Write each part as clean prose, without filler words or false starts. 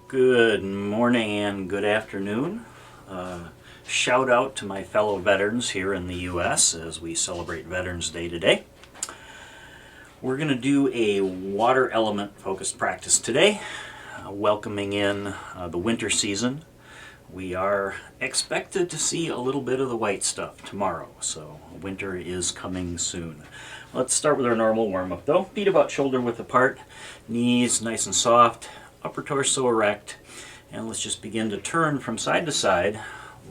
Good morning and good afternoon. Shout out to my fellow veterans here in the U.S. as we celebrate Veterans Day today. We're going to do a water element focused practice today, welcoming in the winter season. We are expected to see a little bit of the white stuff tomorrow, so winter is coming soon. Let's start with our normal warm-up though. Feet about shoulder width apart, knees nice and soft, upper torso erect, and let's just begin to turn from side to side,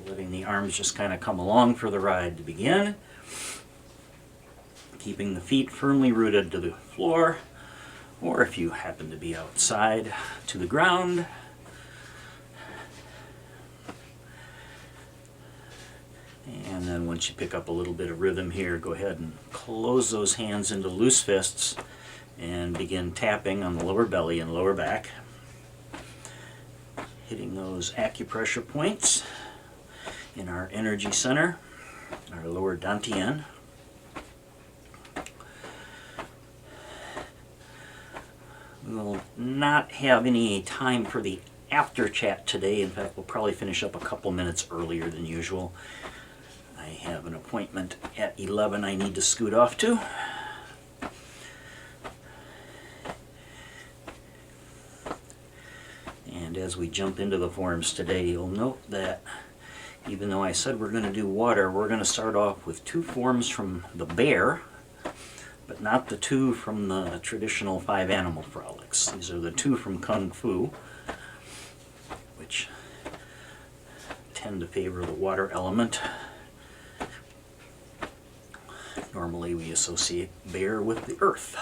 letting the arms just kind of come along for the ride to begin. Keeping the feet firmly rooted to the floor, or if you happen to be outside, to the ground. And then once you pick up a little bit of rhythm here, go ahead and close those hands into loose fists and begin tapping on the lower belly and lower back. Hitting those acupressure points in our energy center, our lower dantian. We'll not have any time for the after chat today. In fact, we'll probably finish up a couple minutes earlier than usual. I have an appointment at 11 I need to scoot off to. And as we jump into the forms today, you'll note that even though I said we're going to do water, we're going to start off with two forms from the bear, but not the two from the traditional 5 animal frolics. These are the two from Kung Fu, which tend to favor the water element. Normally we associate bear with the earth.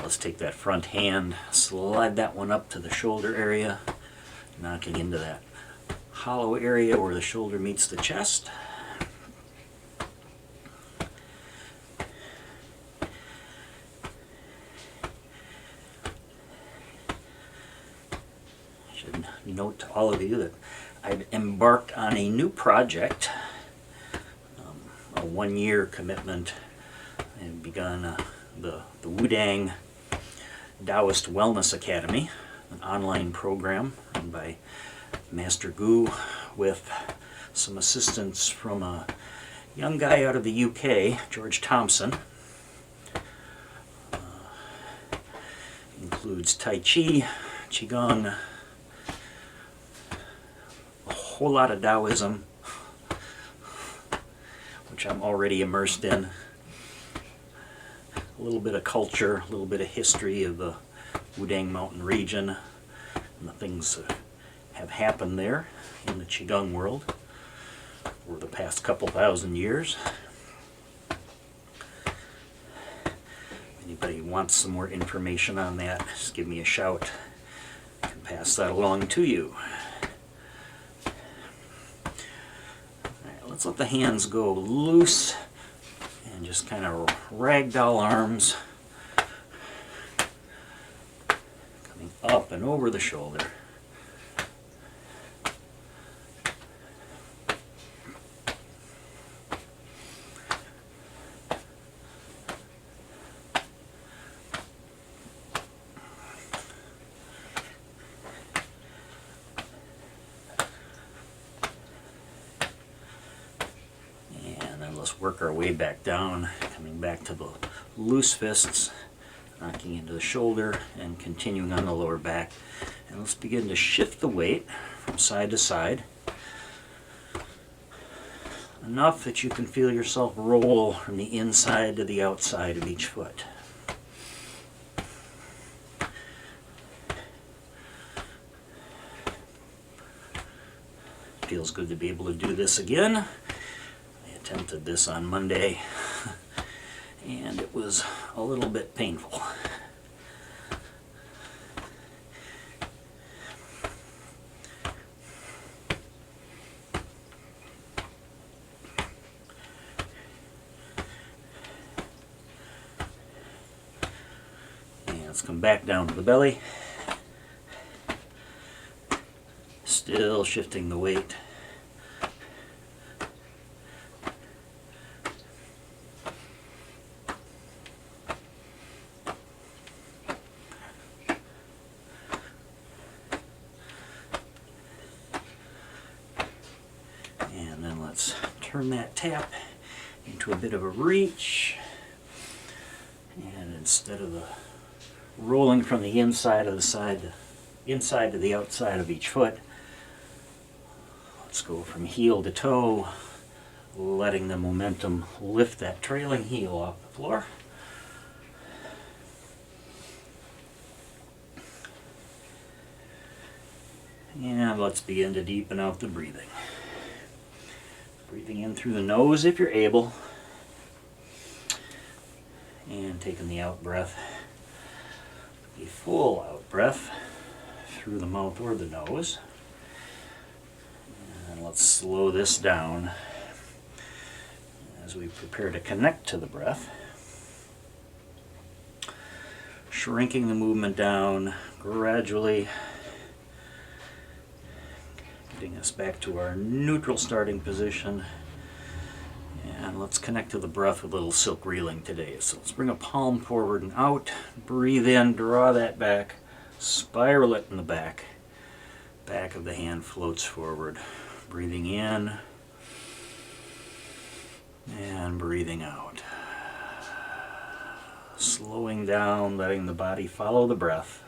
Let's take that front hand, slide that one up to the shoulder area, knocking into that hollow area where the shoulder meets the chest. Should note to all of you that I've embarked on a new project, a 1-year commitment, and begun the Wudang Taoist Wellness Academy, an online program run by Master Gu with some assistance from a young guy out of the UK, George Thompson. Includes Tai Chi, Qigong, a whole lot of Taoism, which I'm already immersed in. A little bit of culture, a little bit of history of the Wudang Mountain region and the things that have happened there in the Qigong world over the past couple thousand years. If anybody wants some more information on that, just give me a shout. I can pass that along to you. All right, let's let the hands go loose. And just kind of ragdoll arms coming up and over the shoulder. Work our way back down, coming back to the loose fists, knocking into the shoulder and continuing on the lower back. And let's begin to shift the weight from side to side, enough that you can feel yourself roll from the inside to the outside of each foot. Feels good to be able to do this again. Attempted this on Monday and it was a little bit painful. And let's come back down to the belly. Still shifting the weight. Turn that tap into a bit of a reach, and instead of the rolling from the inside of the inside to the outside of each foot, let's go from heel to toe, letting the momentum lift that trailing heel off the floor. And let's begin to deepen out the breathing. Breathing in through the nose if you're able, and taking the out breath, a full out breath through the mouth or the nose. And let's slow this down as we prepare to connect to the breath. Shrinking the movement down gradually, getting us back to our neutral starting position. And let's connect to the breath with a little silk reeling today. So let's bring a palm forward and out, breathe in, draw that back, Spiral it in the back. Back of the hand floats forward. Breathing in and breathing out. Slowing down, letting the body follow the breath.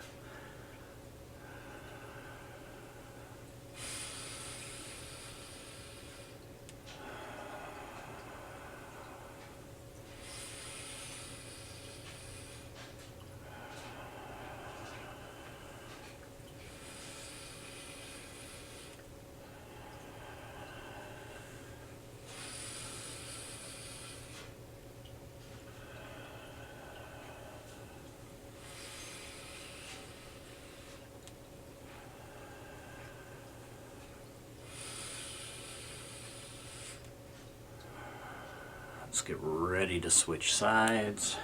Let's get ready to switch sides.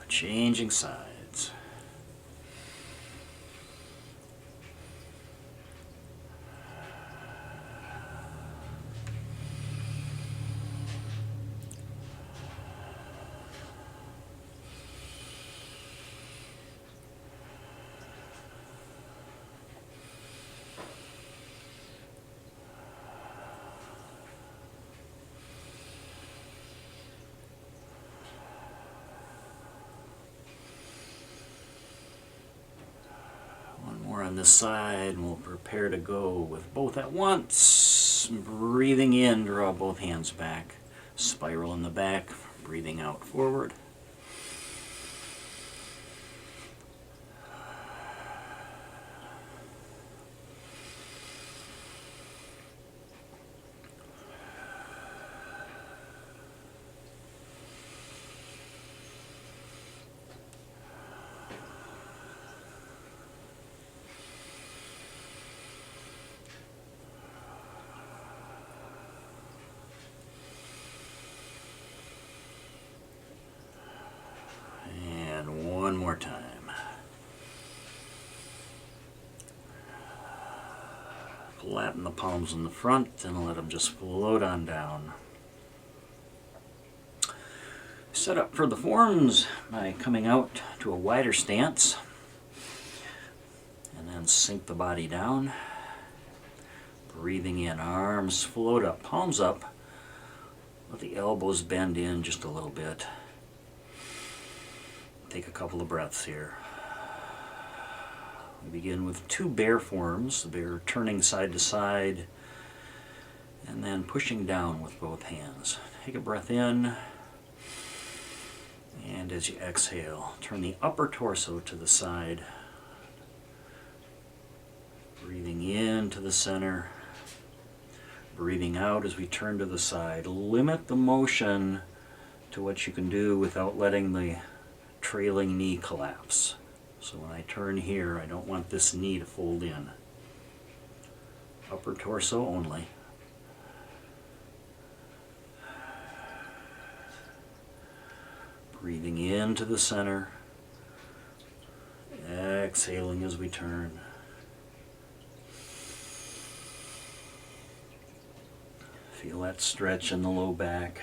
Changing sides. On this side, and we'll prepare to go with both at once. Breathing in, draw both hands back. Spiral in the back, breathing out forward. One more time. Flatten the palms in the front and let them just float on down. Set up for the forms by coming out to a wider stance and then sink the body down. Breathing in, arms float up, palms up. Let the elbows bend in just a little bit. Take a couple of breaths here. We begin with two bear forms, the bear turning side to side and then pushing down with both hands. Take a breath in, and as you exhale, turn the upper torso to the side. Breathing in to the center, breathing out as we turn to the side. Limit the motion to what you can do without letting the trailing knee collapse. So when I turn here, I don't want this knee to fold in. Upper torso only. Breathing into the center. Exhaling as we turn. Feel that stretch in the low back.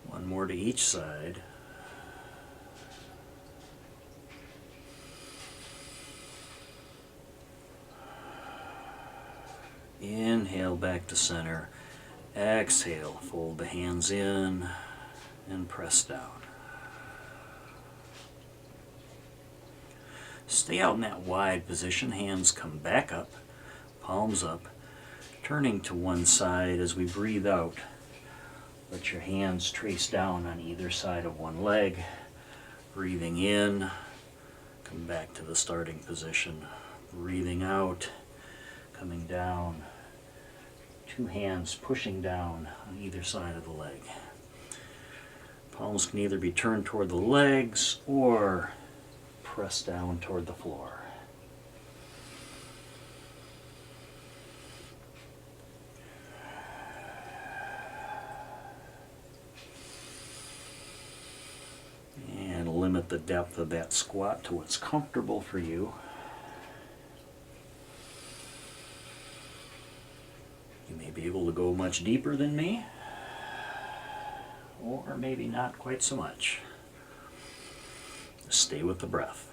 One more to each side. Inhale back to center. Exhale, fold the hands in and press down. Stay out in that wide position. Hands come back up, palms up, turning to one side as we breathe out. Let your hands trace down on either side of one leg. Breathing in, come back to the starting position. Breathing out, coming down. Two hands pushing down on either side of the leg. Palms can either be turned toward the legs or pressed down toward the floor. And limit the depth of that squat to what's comfortable for you. You may be able to go much deeper than me, or maybe not quite so much. Stay with the breath.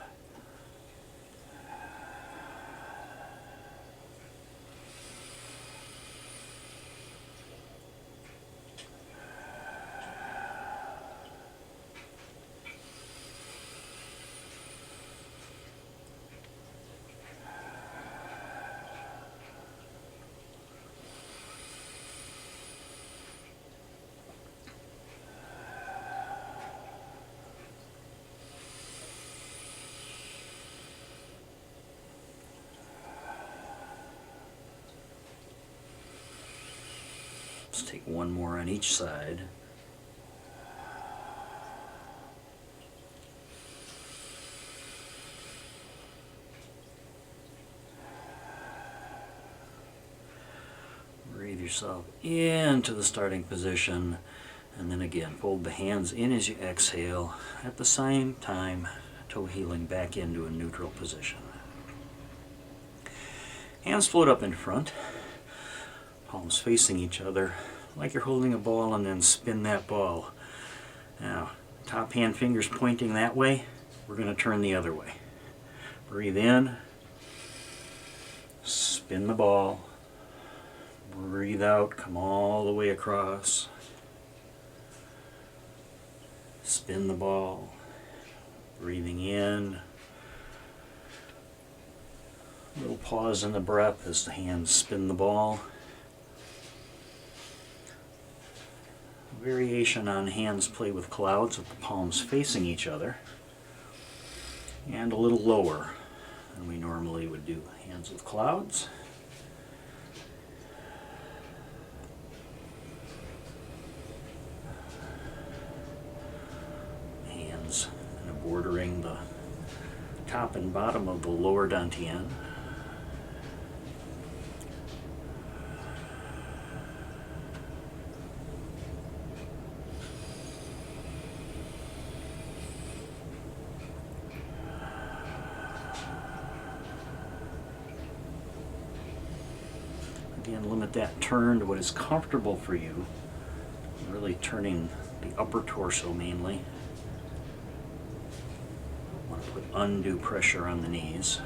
Let's take one more on each side. Breathe yourself into the starting position, and then again fold the hands in as you exhale, at the same time toe heeling back into a neutral position. Hands float up in front, palms facing each other like you're holding a ball, and then spin that ball. Now, top hand fingers pointing that way, we're going to turn the other way. Breathe in, spin the ball, breathe out, come all the way across, spin the ball, breathing in, a little pause in the breath as the hands spin the ball. Variation on hands play with clouds with the palms facing each other, and a little lower than we normally would do hands with clouds. Hands bordering the top and bottom of the lower dantian. Again, limit that turn to what is comfortable for you, really turning the upper torso mainly. Don't want to put undue pressure on the knees.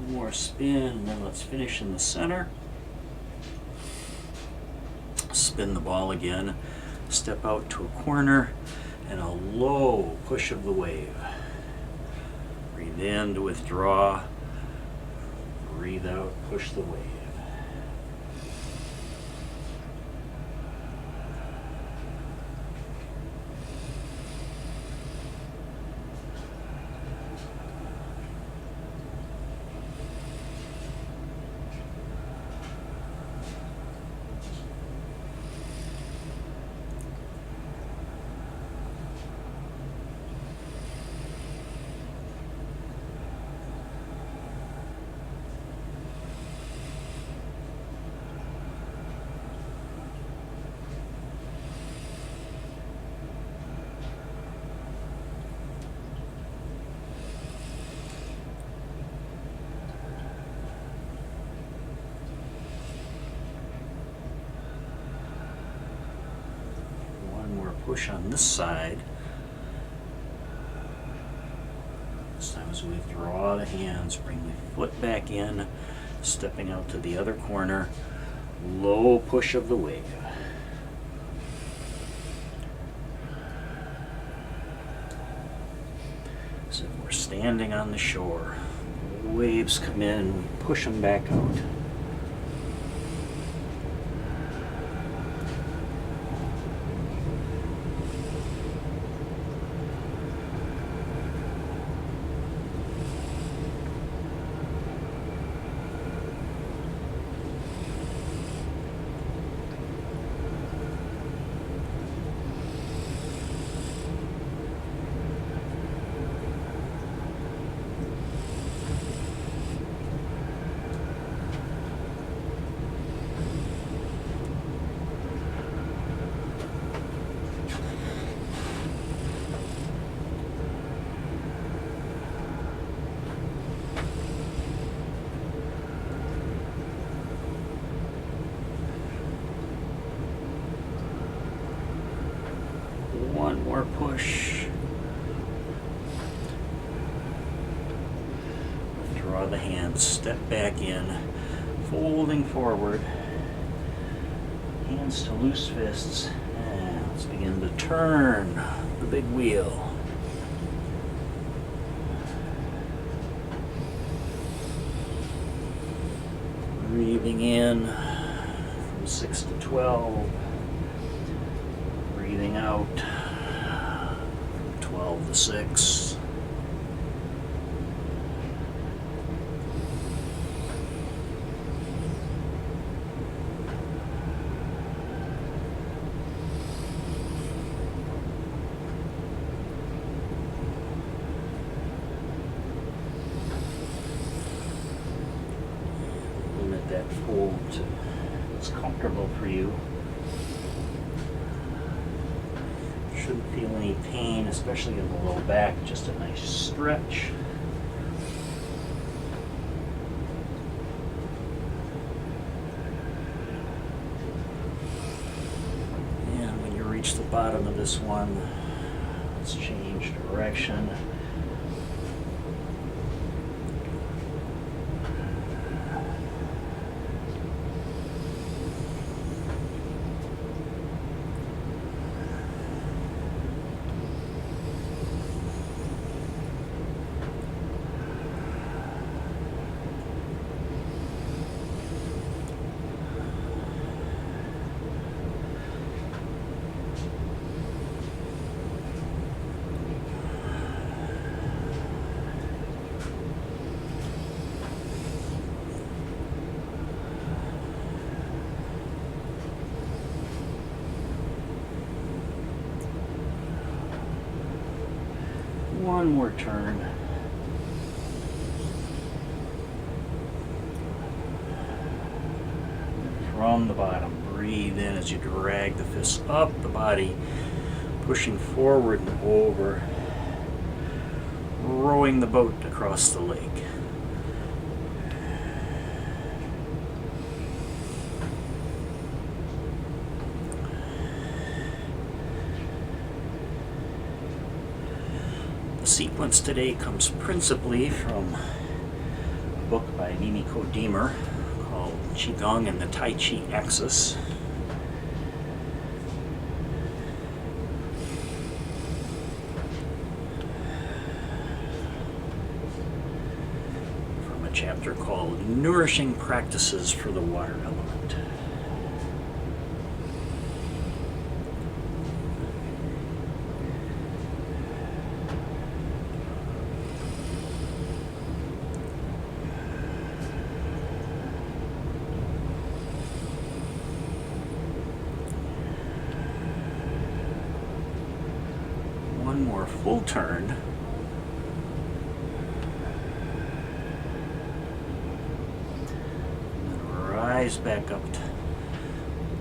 More spin, and then let's finish in the center. Spin the ball again, step out to a corner, and a low push of the wave. Breathe in to withdraw, breathe out, push the wave. Push on this side. This time as we withdraw the hands, bring the foot back in, stepping out to the other corner. Low push of the wave. So if we're standing on the shore. Waves come in, we push them back out. One more push. Draw the hands, step back in, folding forward. Hands to loose fists. And let's begin to turn the big wheel. Breathing in from 6 to 12. Breathing out from 12 to 6. Limit that fold to what's comfortable for you. Shouldn't feel any pain, especially in the low back, just a nice stretch. And when you reach the bottom of this one, let's change direction. One more turn. From the bottom, breathe in as you drag the fists up the body, pushing forward and over, rowing the boat across the lake. The sequence today comes principally from a book by Mimi Kuo-Deemer called Qigong and the Tai Chi Axis. From a chapter called Nourishing Practices for the Water Element. One more full turn. And then rise back up.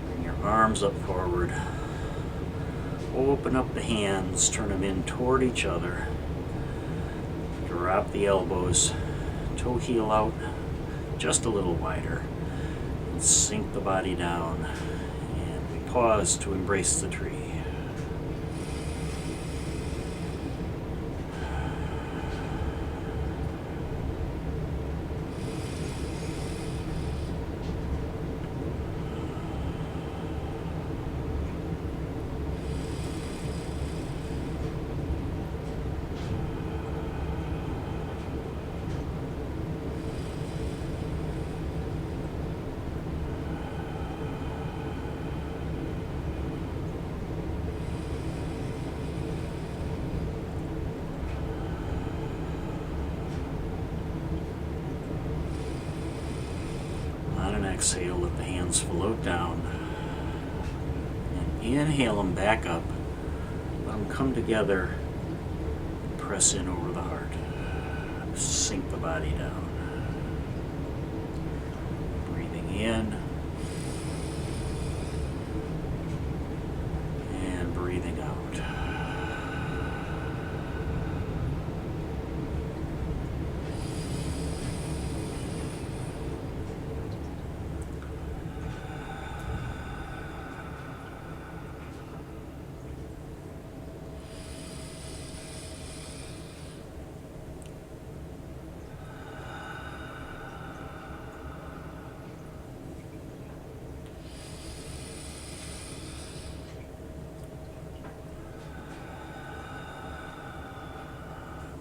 Bring your arms up forward. Open up the hands, turn them in toward each other. Drop the elbows, toe heel out just a little wider. And sink the body down. And we pause to embrace the tree. exhale, let the hands float down. And inhale them back up. Let them come together. Press in over the heart. Sink the body down. Breathing in. And breathing out.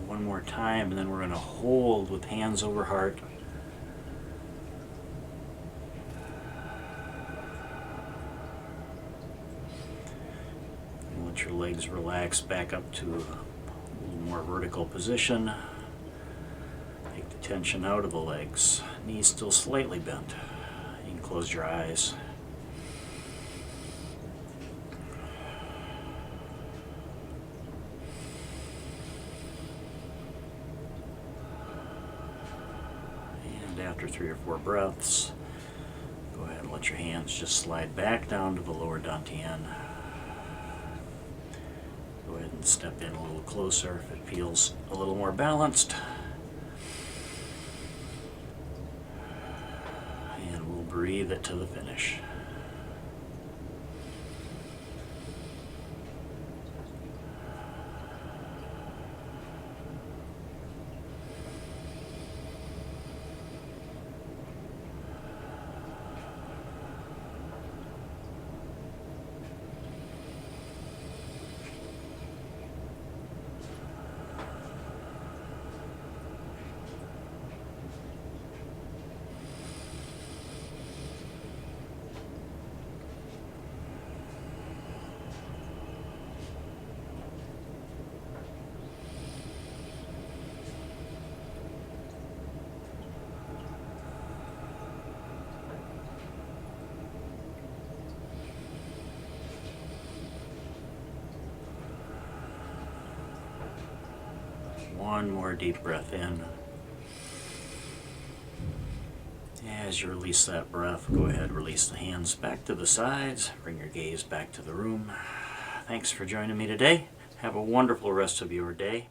One more time, and then we're going to hold with hands over heart. And let your legs relax back up to a little more vertical position. Take the tension out of the legs. Knees still slightly bent. You can close your eyes. After 3 or 4 breaths, go ahead and let your hands just slide back down to the lower dantian. Go ahead and step in a little closer if it feels a little more balanced. And we'll breathe it to the finish. One more deep breath in. As you release that breath, go ahead, release the hands back to the sides. Bring your gaze back to the room. Thanks for joining me today. Have a wonderful rest of your day.